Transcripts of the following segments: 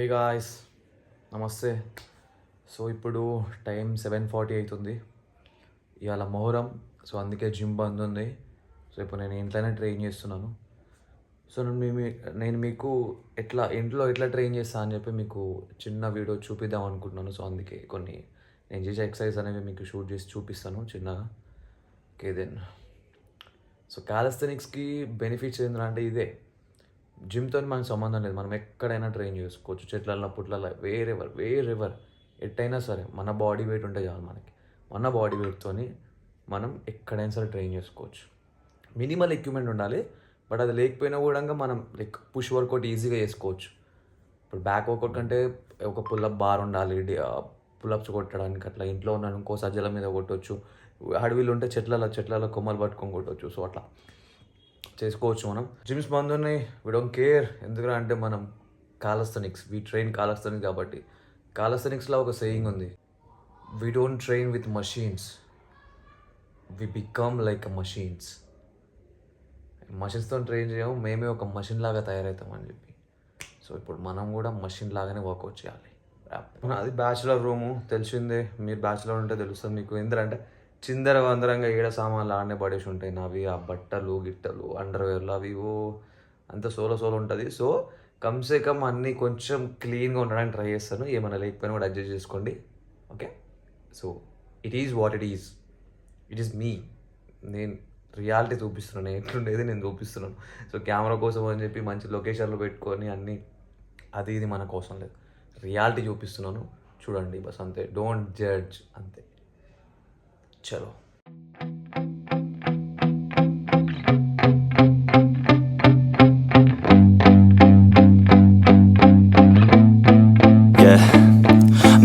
Hey guys, నమస్తే. So ఇప్పుడు time 7:40 అవుతుంది. ఇవాళ మొహరం, సో అందుకే జిమ్ బంద్ ఉంది. సో ఇప్పుడు నేను ఇంట్లోనే ట్రైన్ చేస్తున్నాను. సో నేను మీకు ఇంట్లో ఎట్లా ట్రైన్ చేస్తాను అని చెప్పి మీకు చిన్న వీడియో చూపిద్దాం అనుకుంటున్నాను. సో అందుకే కొన్ని నేను చేసే ఎక్సర్సైజ్ అనేవి మీకు షూట్ చేసి చూపిస్తాను చిన్నగా. Okay then. సో కాలిస్థెనిక్స్కి బెనిఫిట్స్ ఏంటంటే ఇదే, జిమ్తో మనకు సంబంధం లేదు. మనం ఎక్కడైనా ట్రైన్ చేసుకోవచ్చు, చెట్లల్లో పుట్లల్లో వేరెవర్ ఎట్టయినా సరే. మన బాడీ వెయిట్ ఉంటే చాలు మనకి. మన బాడీ వెయిట్తో మనం ఎక్కడైనా సరే ట్రైన్ చేసుకోవచ్చు. మినిమల్ ఎక్విప్మెంట్ ఉండాలి, బట్ అది లేకపోయినా కూడా మనం పుష్ వర్కౌట్ ఈజీగా చేసుకోవచ్చు. ఇప్పుడు బ్యాక్ వర్కౌట్ కంటే ఒక పుల్అప్ బార్ ఉండాలి, పుల్అప్స్ కొట్టడానికి. అట్లా ఇంట్లో ఉన్న ఇంకో సజ్జల మీద కొట్టవచ్చు. అడవిలు ఉంటే చెట్లలో కొమ్మలు పట్టుకొని కొట్టవచ్చు. సో అట్లా చేసుకోవచ్చు మనం. జిమ్స్ బంద్ ఉన్నాయి, వీ డోంట్ కేర్. ఎందుకంటే మనం కాలిస్థెనిక్స్, వీ ట్రైన్ కాలిస్థెనిక్స్ కాబట్టి. కాలిస్థెనిక్స్లో ఒక సేయింగ్ ఉంది, we don't train with machines, we become like machines. మషిన్స్తో ట్రైన్ చేయము, మేమే ఒక మషిన్ లాగా తయారవుతాం అని చెప్పి. సో ఇప్పుడు మనం కూడా మషిన్ లాగానే వర్కౌట్ చేయాలి. అది బ్యాచులర్ రూము, తెలిసిందే. మీరు బ్యాచులర్ ఉంటే తెలుస్తుంది మీకు. ఎందుకంటే చిందర వందరంగా ఏడ సామాన్లు ఆడనే పడేసి ఉంటాయి నావి. ఆ బట్టలు గిట్టలు అండర్వేర్లు అవి అంత సోలో ఉంటుంది. సో కమ్సే కమ్ అన్నీ కొంచెం క్లీన్గా ఉండడానికి ట్రై చేస్తాను. ఏమైనా లేకపోయినా కూడా అడ్జస్ట్ చేసుకోండి, okay. So it is what it is మీ. నేను రియాలిటీ చూపిస్తున్నాను, నేను ఎట్లుండేది నేను చూపిస్తున్నాను. సో కెమెరా కోసం అని చెప్పి మంచి లొకేషన్లో పెట్టుకొని అన్నీ అది ఇది మన కోసం లేదు, రియాలిటీ చూపిస్తున్నాను. చూడండి బస్, అంతే. డోంట్ జడ్జ్, అంతే. చలో.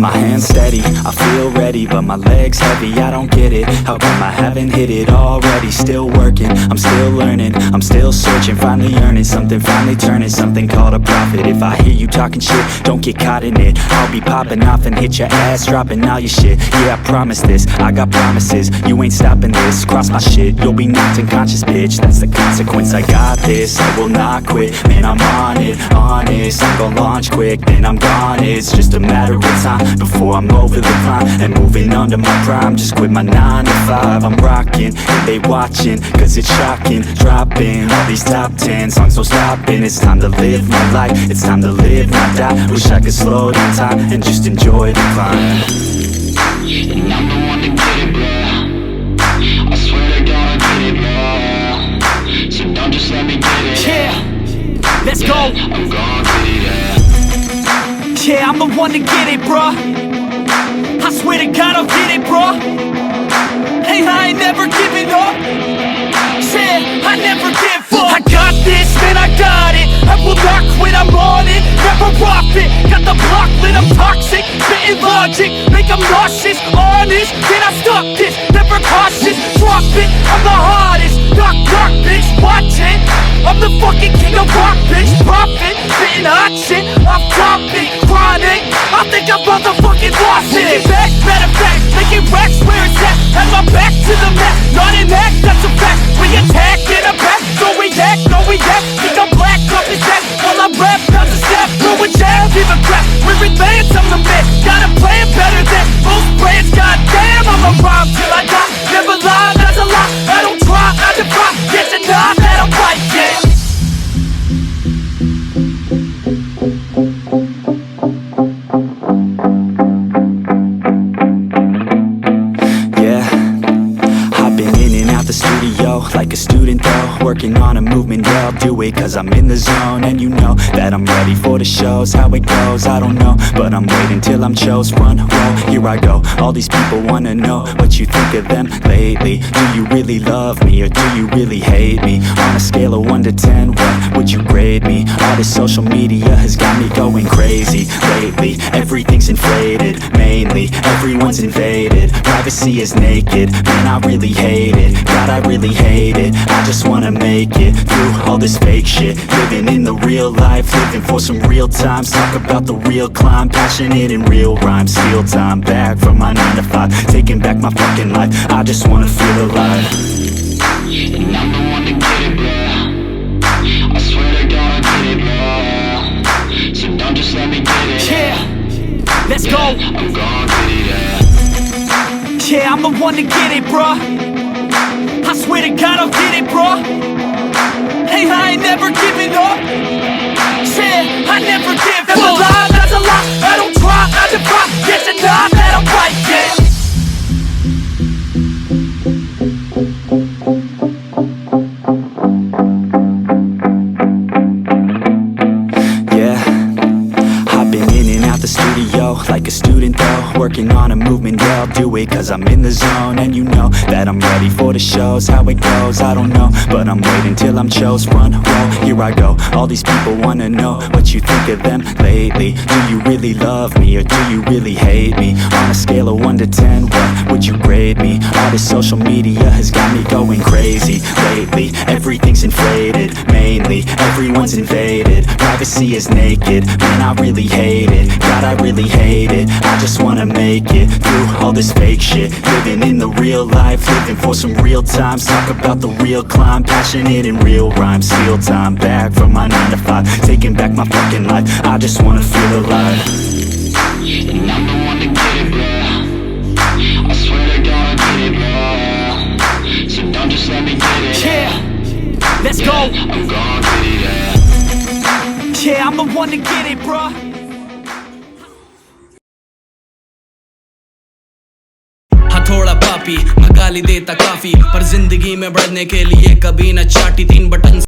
My hands steady, I feel ready, but my legs heavy, I don't get it. How come I haven't hit it already? Still working, I'm still learning, I'm still searching, finally earning something, finally turning something called a profit. If I hear you talking shit, don't get caught in it. I'll be popping off and hit your ass, dropping all your shit. Yeah, I promise this, I got promises, you ain't stopping this. Cross my shit, you'll be knocked unconscious, bitch. That's the consequence, I got this, I will not quit. Man, I'm on it, honest, I'm gon' launch quick, then I'm gone. It's just a matter of time before I'm over the climb and moving under my prime. Just quit my 9 to 5, I'm rocking and they watching, cause it's shocking. Dropping all these top 10 songs, so stopping. It's time to live my life, it's time to live, not die. Wish I could slow down time and just enjoy the climb. And I'm the one to get it, bro. I swear to God I get it, bro. So don't just let me get it. Yeah, let's go. I'm gonna get it, yeah. Yeah, I'm the one to get it, bruh. I swear to God I'll get it, bruh. Hey, I ain't never giving up. Yeah, I never give up. I got this, man, I got it. I will not quit, I'm on it. Never off it. Got the block lit, I'm toxic. Spitting logic, make them nauseous. Honest, can I stop this? Never cautious, drop it. I'm the hardest. Knock, knock, bitch, watch it. I'm the fucking king of rock, bitch. Profit, spitting hot shit. Off topic, chronic. I think I'm motherfucking lost it. Get back, matter of fact, making racks where it's at. Have my back to the mat, not an act, that's a fact. We attack in a back, no react, no react. Think I'm black, up his back. While I rap, not to step, throwing jab, give a crap. We're advanced, I'm the man. Gotta play it better than most brands. Goddamn, I'm a rhyme till I die. Never lie, that's a lie. I don't try, I defy. Get to nod, that I'm right, yeah. Like a student though, working on a movement, yeah, I'll do it cause I'm in the zone. And you know that I'm ready for the shows. How it goes, I don't know, but I'm waiting till I'm chose. Front row, here I go. All these people wanna know what you think of them lately. Do you really love me or do you really hate me? On a scale of 1 to 10, what would you grade me? All this social media has got me going crazy lately. Everything's inflated, mainly everyone's invaded. Privacy is naked, man, I really hate it. God, I really hate it. I just wanna make it through all this fake shit. Living in the real life, living for some real times. Talk about the real climb, passionate in real rhymes. Steal time back from my 9 to 5, taking back my fucking life. I just wanna feel alive. And I'm the one to get it, bro. I swear to God I get it, bro. So don't just just let me get it. Yeah, let's go. I'm gon' get it, yeah. Yeah, I'm the one to get it, bruh. I swear to God I'll get it, bruh. Hey, I ain't never giving up. Yeah, I never give up. That's a lie, that's a lie. I don't try, I defy. Yes, and I that I'm right, yeah. Yeah, I've been in and out the studio like a student though, working on a movement, yeah, I'll do it cause I'm in the zone. And you know that I'm ready for the shows, how it goes, I don't know, but I'm waiting till I'm chose. Front row, here I go, all these people wanna know what you think of them lately. Do you really love me or do you really hate me? On a scale of 1 to 10, what would you grade me? All this social media has got me going crazy lately. Everything's inflated, mainly everyone's invaded. Privacy is naked, man I really hate it. God I really hate it, I just wanna make it through all this fake shit. Living in the real life, living for some real times. Talk about the real climb, passionate in real rhymes. Steal time back from my 9 to 5, taking back my fucking life. I just wanna feel alive. And I'm the one to get it, bro. I swear to God I'll get it, bro. So don't just let me get it. Yeah, let's go. I'm gon' get it, yeah. Yeah, I'm the one to get it, bruh. थोड़ा पापी मैं गाली देता काफी पर जिंदगी में बढ़ने के लिए कभी न चाटी 3 बटन